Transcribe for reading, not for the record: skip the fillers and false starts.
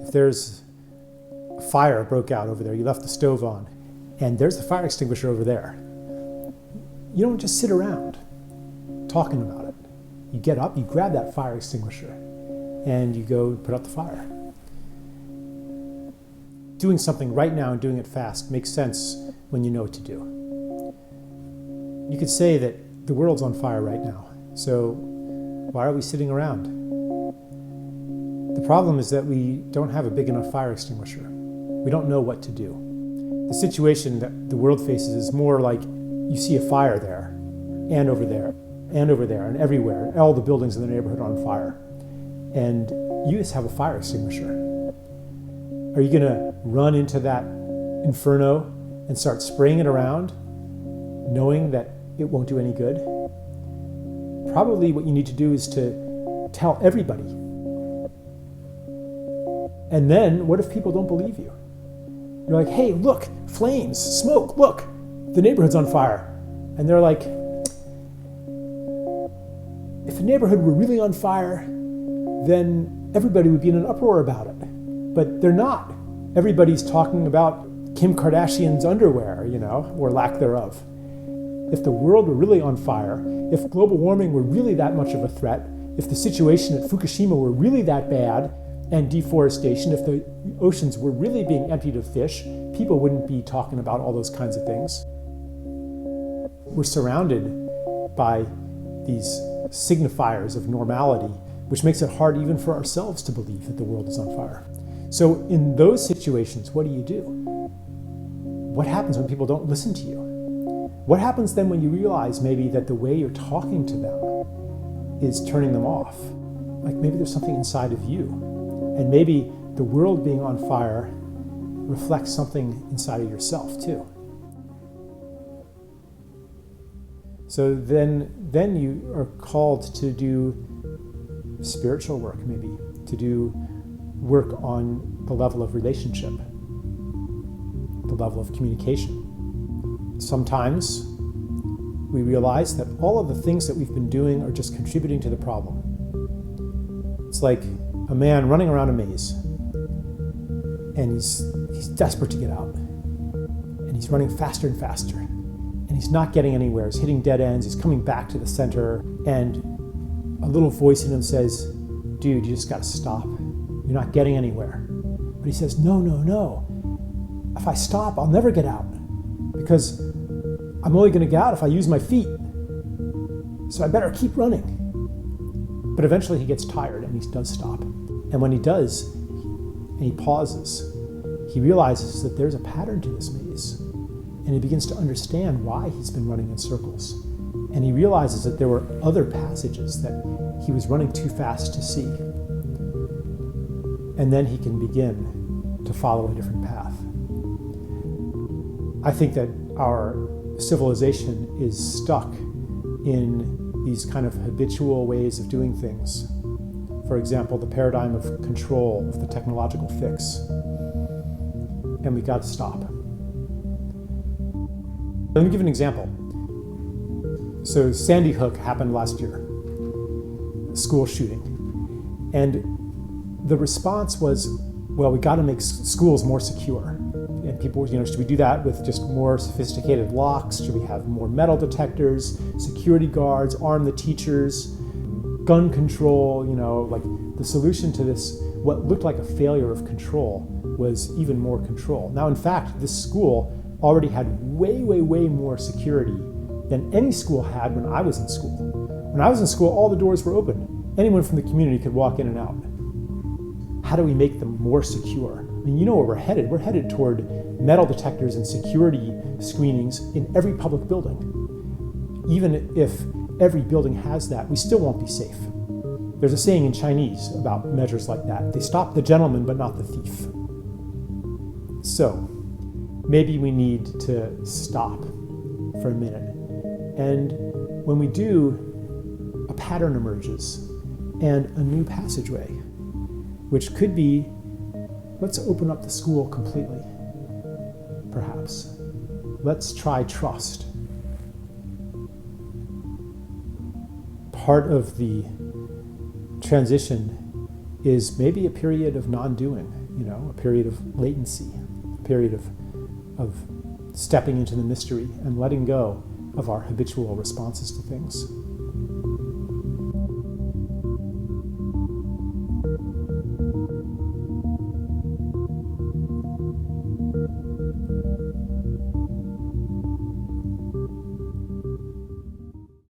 If there's a fire broke out over there, you left the stove on, and there's the fire extinguisher over there, you don't just sit around talking about it. You get up, you grab that fire extinguisher, and you go put out the fire. Doing something right now and doing it fast makes sense when you know what to do. You could say that the world's on fire right now, so why are we sitting around? The problem is that we don't have a big enough fire extinguisher. We don't know what to do. The situation that the world faces is more like you see a fire there, and over there, and over there, and everywhere. All the buildings in the neighborhood are on fire. And you just have a fire extinguisher. Are you gonna run into that inferno and start spraying it around, knowing that it won't do any good? Probably what you need to do is to tell everybody. And then, what if people don't believe you? You're like, hey, look, flames, smoke, look, the neighborhood's on fire. And they're like, if the neighborhood were really on fire, then everybody would be in an uproar about it. But they're not. Everybody's talking about Kim Kardashian's underwear, or lack thereof. If the world were really on fire, if global warming were really that much of a threat, if the situation at Fukushima were really that bad, and deforestation, if the oceans were really being emptied of fish, people wouldn't be talking about all those kinds of things. We're surrounded by these signifiers of normality, which makes it hard even for ourselves to believe that the world is on fire. So in those situations, what do? What happens when people don't listen to you? What happens then when you realize maybe that the way you're talking to them is turning them off? Like maybe there's something inside of you. And maybe the world being on fire reflects something inside of yourself too. So then you are called to do spiritual work, maybe, to do work on the level of relationship, the level of communication. Sometimes we realize that all of the things that we've been doing are just contributing to the problem. It's like a man running around a maze, and he's desperate to get out, and he's running faster and faster, and he's not getting anywhere. He's hitting dead ends. He's coming back to the center, and a little voice in him says, dude, you just got to stop. You're not getting anywhere. But he says, no. If I stop, I'll never get out, because I'm only going to get out if I use my feet. So I better keep running. But eventually he gets tired and he does stop. And when he does, and he pauses, he realizes that there's a pattern to this maze. And he begins to understand why he's been running in circles. And he realizes that there were other passages that he was running too fast to see. And then he can begin to follow a different path. I think that our civilization is stuck in these kind of habitual ways of doing things. For example, the paradigm of control, of the technological fix. And we got to stop. Let me give an example. So Sandy Hook happened last year, a school shooting. And the response was, well, we got to make schools more secure. And people, should we do that with just more sophisticated locks? Should we have more metal detectors, security guards, arm the teachers, gun control? Like the solution to this, what looked like a failure of control, was even more control. Now, in fact, this school already had way more security than any school had when I was in school. When I was in school, all the doors were open. Anyone from the community could walk in and out. How do we make them more secure? I mean, you know where we're headed. We're headed toward metal detectors and security screenings in every public building. Even if every building has that, we still won't be safe. There's a saying in Chinese about measures like that. They stop the gentleman, but not the thief. So maybe we need to stop for a minute. And when we do, a pattern emerges and a new passageway, which could be, let's open up the school completely, perhaps. Let's try trust. Part of the transition is maybe a period of non-doing. a period of latency, a period of stepping into the mystery and letting go of our habitual responses to things.